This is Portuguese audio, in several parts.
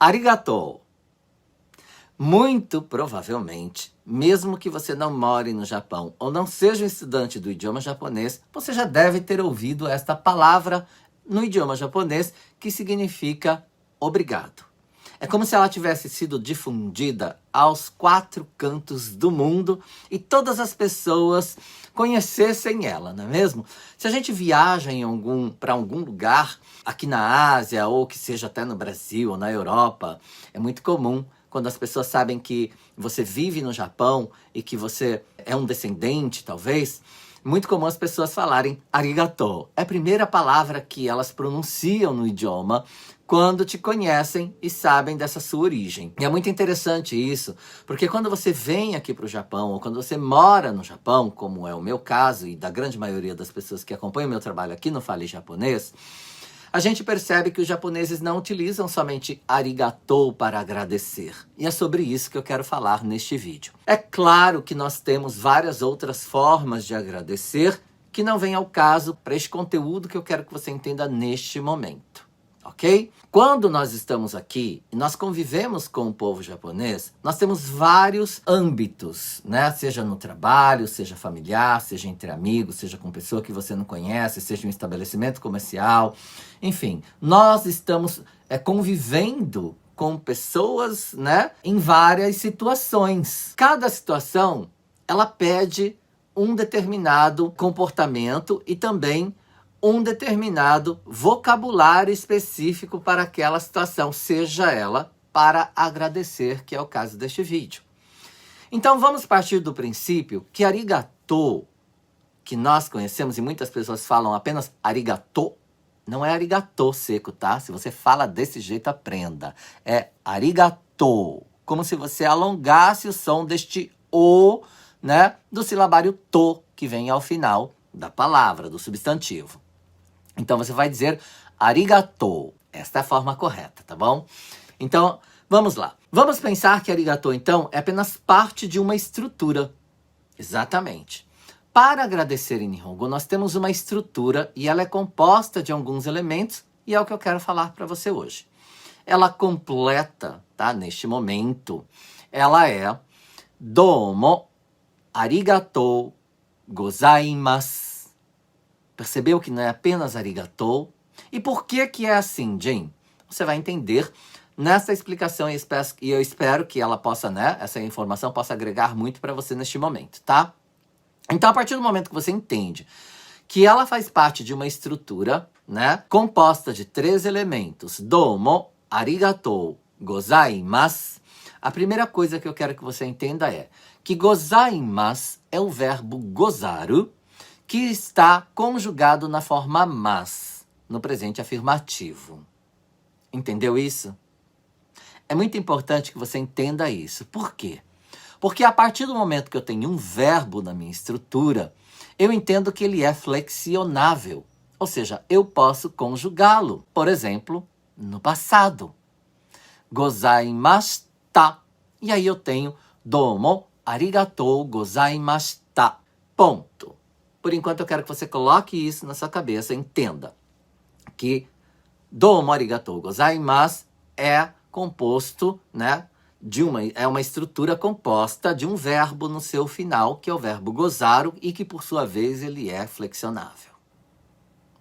Arigatou. Muito provavelmente, mesmo que você não more no Japão ou não seja um estudante do idioma japonês, você já deve ter ouvido esta palavra no idioma japonês que significa obrigado. É como se ela tivesse sido difundida aos 4 cantos do mundo e todas as pessoas conhecessem ela, não é mesmo? Se a gente viaja para algum lugar, aqui na Ásia ou que seja até no Brasil ou na Europa, é muito comum quando as pessoas sabem que você vive no Japão e que você é um descendente, talvez, muito comum as pessoas falarem arigatou. É a primeira palavra que elas pronunciam no idioma quando te conhecem e sabem dessa sua origem. E é muito interessante isso, porque quando você vem aqui para o Japão, ou quando você mora no Japão, como é o meu caso e da grande maioria das pessoas que acompanham o meu trabalho aqui no Fale Japonês, a gente percebe que os japoneses não utilizam somente arigatou para agradecer. E é sobre isso que eu quero falar neste vídeo. É claro que nós temos várias outras formas de agradecer que não vem ao caso para este conteúdo que eu quero que você entenda neste momento. Ok? Quando nós estamos aqui e nós convivemos com o povo japonês, nós temos vários âmbitos, né? Seja no trabalho, seja familiar, seja entre amigos, seja com pessoa que você não conhece, seja um estabelecimento comercial. Enfim, nós estamos convivendo com pessoas, né? Em várias situações. Cada situação, ela pede um determinado comportamento e também um determinado vocabulário específico para aquela situação, seja ela para agradecer, que é o caso deste vídeo. Então vamos partir do princípio que arigatou, que nós conhecemos e muitas pessoas falam apenas arigatou, não é arigatou seco, tá? Se você fala desse jeito, aprenda. É arigatou, como se você alongasse o som deste o, né, do silabário to, que vem ao final da palavra, do substantivo. Então você vai dizer arigatou. Esta é a forma correta, tá bom? Então, vamos lá. Vamos pensar que arigatou, então, é apenas parte de uma estrutura. Exatamente. Para agradecer em Nihongo, nós temos uma estrutura e ela é composta de alguns elementos e é o que eu quero falar para você hoje. Ela completa, tá? Neste momento, ela é domo arigatou gozaimasu. Percebeu que não é apenas arigatou? E por que que é assim, Jin? Você vai entender nessa explicação e eu espero que ela possa, né, essa informação possa agregar muito para você neste momento, tá? Então, a partir do momento que você entende que ela faz parte de uma estrutura, né, composta de 3 elementos, domo, arigatou, gozaimasu, a primeira coisa que eu quero que você entenda é que gozaimasu é o verbo gozaru, que está conjugado na forma mas, no presente afirmativo. Entendeu isso? É muito importante que você entenda isso. Por quê? Porque a partir do momento que eu tenho um verbo na minha estrutura, eu entendo que ele é flexionável. Ou seja, eu posso conjugá-lo. Por exemplo, no passado. Gozaimashita. E aí eu tenho domo arigatou gozaimashita. Ponto. Por enquanto, eu quero que você coloque isso na sua cabeça. Entenda que domo arigatou gozaimasu é composto, né, é uma estrutura composta de um verbo no seu final, que é o verbo gozaru, e que, por sua vez, ele é flexionável.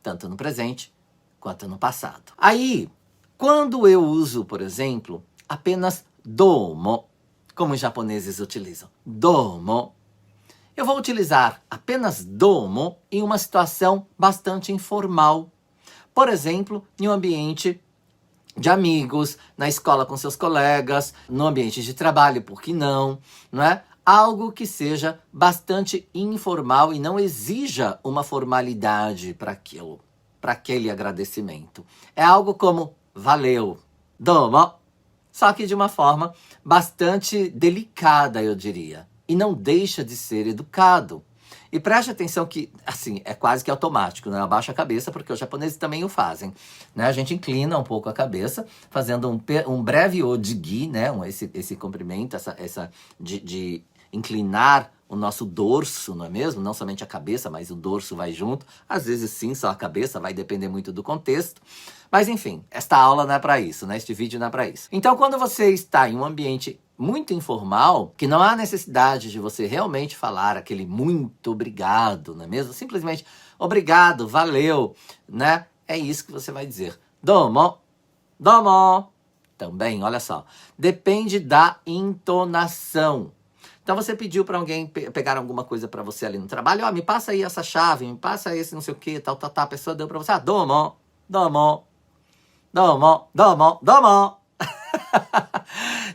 Tanto no presente, quanto no passado. Aí, quando eu uso, por exemplo, apenas domo, como os japoneses utilizam, domo, eu vou utilizar apenas domo em uma situação bastante informal. Por exemplo, em um ambiente de amigos, na escola com seus colegas, no ambiente de trabalho, por que não? Não é? Algo que seja bastante informal e não exija uma formalidade para aquilo, para aquele agradecimento. É algo como valeu, domo, só que de uma forma bastante delicada, eu diria. E não deixa de ser educado. E preste atenção que, assim, é quase que automático, né? Abaixa a cabeça, porque os japoneses também o fazem, né? A gente inclina um pouco a cabeça, fazendo um breve odigi, né? Esse comprimento, de inclinar o nosso dorso, não é mesmo? Não somente a cabeça, mas o dorso vai junto. Às vezes sim, só a cabeça, vai depender muito do contexto. Mas enfim, esta aula não é para isso, né? Este vídeo não é para isso. Então, quando você está em um ambiente muito informal, que não há necessidade de você realmente falar aquele muito obrigado, não é mesmo? Simplesmente obrigado, valeu, né? É isso que você vai dizer. Domo, domo. Também, olha só, depende da entonação. Então você pediu para alguém pegar alguma coisa para você ali no trabalho, ó, me passa aí essa chave, me passa esse não sei o que, tal, a pessoa deu para você, domo, domo, domo, domo, domo.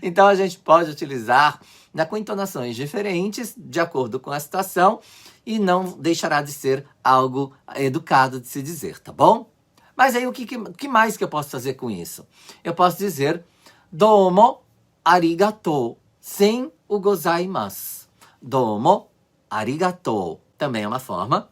Então a gente pode utilizar, né, com entonações diferentes, de acordo com a situação, e não deixará de ser algo educado de se dizer, tá bom? Mas aí o que mais que eu posso fazer com isso? Eu posso dizer domo arigatou, sem o gozaimasu. Domo arigatou. Também é uma forma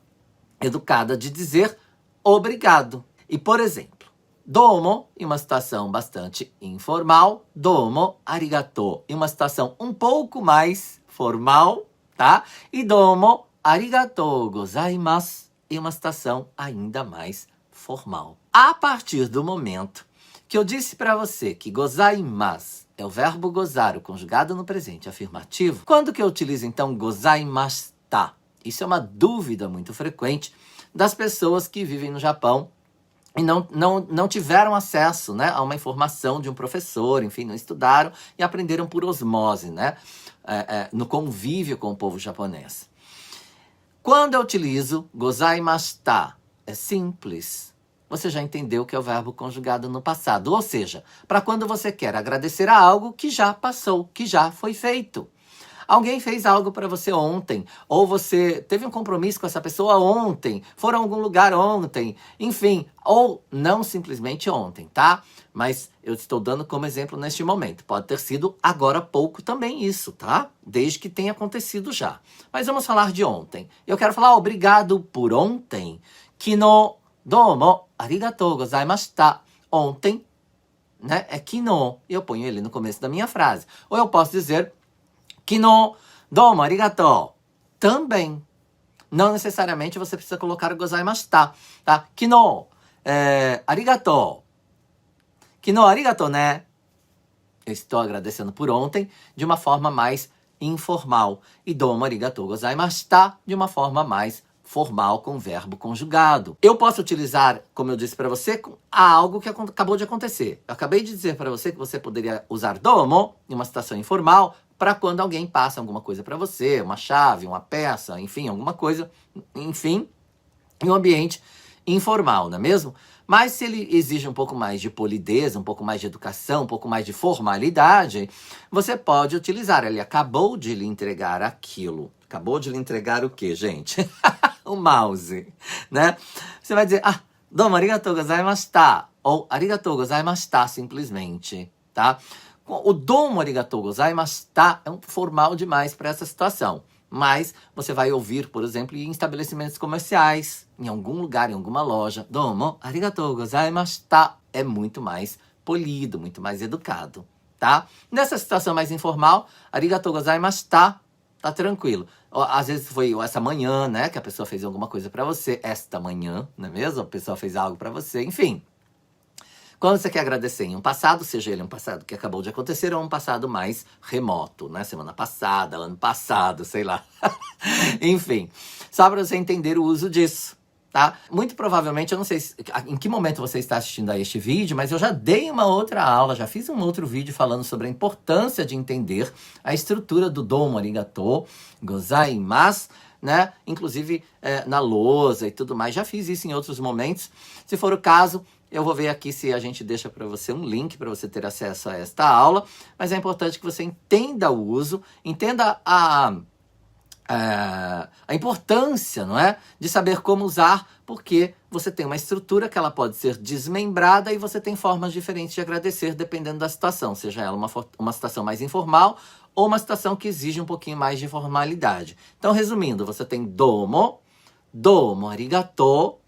educada de dizer obrigado. E, por exemplo, domo, em uma situação bastante informal, domo arigatou, em uma situação um pouco mais formal, tá? E domo arigatou gozaimasu, em uma situação ainda mais formal. A partir do momento que eu disse para você que gozaimasu é o verbo gozar, o conjugado no presente afirmativo, quando que eu utilizo então gozaimashita? Isso é uma dúvida muito frequente das pessoas que vivem no Japão e não tiveram acesso, né, a uma informação de um professor, enfim, não estudaram e aprenderam por osmose, né, no convívio com o povo japonês. Quando eu utilizo gozaimashita, é simples. Você já entendeu que é o verbo conjugado no passado. Ou seja, para quando você quer agradecer a algo que já passou, que já foi feito. Alguém fez algo para você ontem, ou você teve um compromisso com essa pessoa ontem, foram a algum lugar ontem, enfim, ou não simplesmente ontem, tá? Mas eu estou dando como exemplo neste momento. Pode ter sido agora há pouco também isso, tá? Desde que tenha acontecido já. Mas vamos falar de ontem. Eu quero falar obrigado por ontem. Kino, domo, arigatou gozaimashita. Ontem, né? É kino. Eu ponho ele no começo da minha frase. Ou eu posso dizer kino, domo, arigatou. Também. Não necessariamente você precisa colocar gozaimashita, tá? Kino, arigatou. Kino, arigatou, né? Eu estou agradecendo por ontem de uma forma mais informal. E domo, arigatou, gozaimashita de uma forma mais formal com verbo conjugado. Eu posso utilizar, como eu disse para você, algo que acabou de acontecer. Eu acabei de dizer para você que você poderia usar domo em uma situação informal para quando alguém passa alguma coisa para você, uma chave, uma peça, enfim, alguma coisa, enfim, em um ambiente informal, não é mesmo? Mas se ele exige um pouco mais de polidez, um pouco mais de educação, um pouco mais de formalidade, você pode utilizar. Ele acabou de lhe entregar aquilo. Acabou de lhe entregar o quê, gente? O mouse, né? Você vai dizer, domo arigatou gozaimashita, ou arigatou gozaimashita, simplesmente, tá? O domo arigatou gozaimashita é um formal demais para essa situação. Mas você vai ouvir, por exemplo, em estabelecimentos comerciais, em algum lugar, em alguma loja, domo arigatou gozaimashita, é muito mais polido, muito mais educado, tá? Nessa situação mais informal, arigatou gozaimashita, tá tranquilo. Às vezes foi essa manhã, né, que a pessoa fez alguma coisa para você, esta manhã, não é mesmo? A pessoa fez algo para você, enfim. Quando você quer agradecer em um passado, seja ele um passado que acabou de acontecer ou um passado mais remoto, né? Semana passada, ano passado, sei lá. Enfim, só para você entender o uso disso, tá? Muito provavelmente, eu não sei em que momento você está assistindo a este vídeo, mas eu já dei uma outra aula, já fiz um outro vídeo falando sobre a importância de entender a estrutura do domo arigatou gozaimasu, né? Inclusive na lousa e tudo mais. Já fiz isso em outros momentos. Se for o caso, eu vou ver aqui se a gente deixa para você um link para você ter acesso a esta aula, mas é importante que você entenda o uso, entenda a importância, não é? De saber como usar, porque você tem uma estrutura que ela pode ser desmembrada e você tem formas diferentes de agradecer dependendo da situação, seja ela uma situação mais informal ou uma situação que exige um pouquinho mais de formalidade. Então, resumindo, você tem domo, domo arigatou,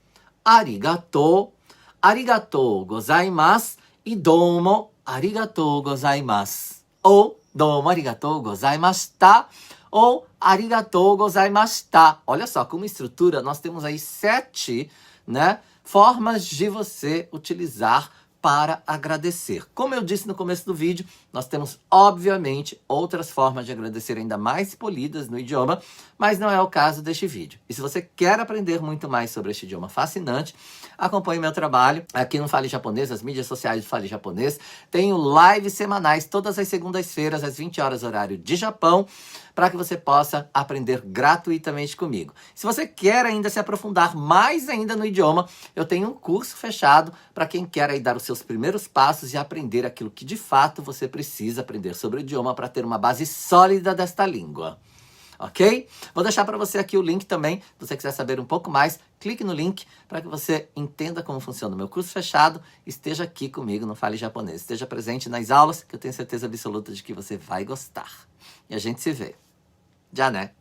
arigatou, arigatou gozaimasu e domo arigatou gozaimasu. Ou domo arigatou gozaimashita, ou arigatou gozaimashita. Olha só, com uma estrutura, nós temos aí 7, né, formas de você utilizar para agradecer. Como eu disse no começo do vídeo, nós temos, obviamente, outras formas de agradecer ainda mais polidas no idioma, mas não é o caso deste vídeo. E se você quer aprender muito mais sobre este idioma fascinante, acompanhe meu trabalho aqui no Fale Japonês, as mídias sociais do Fale Japonês. Tenho lives semanais todas as segundas-feiras, às 20 horas, horário de Japão, para que você possa aprender gratuitamente comigo. Se você quer ainda se aprofundar mais ainda no idioma, eu tenho um curso fechado para quem quer aí dar os seus primeiros passos e aprender aquilo que de fato você precisa aprender sobre o idioma para ter uma base sólida desta língua. Ok? Vou deixar para você aqui o link também, se você quiser saber um pouco mais, clique no link para que você entenda como funciona o meu curso fechado, esteja aqui comigo no Fale Japonês, esteja presente nas aulas, que eu tenho certeza absoluta de que você vai gostar. E a gente se vê. Já, né?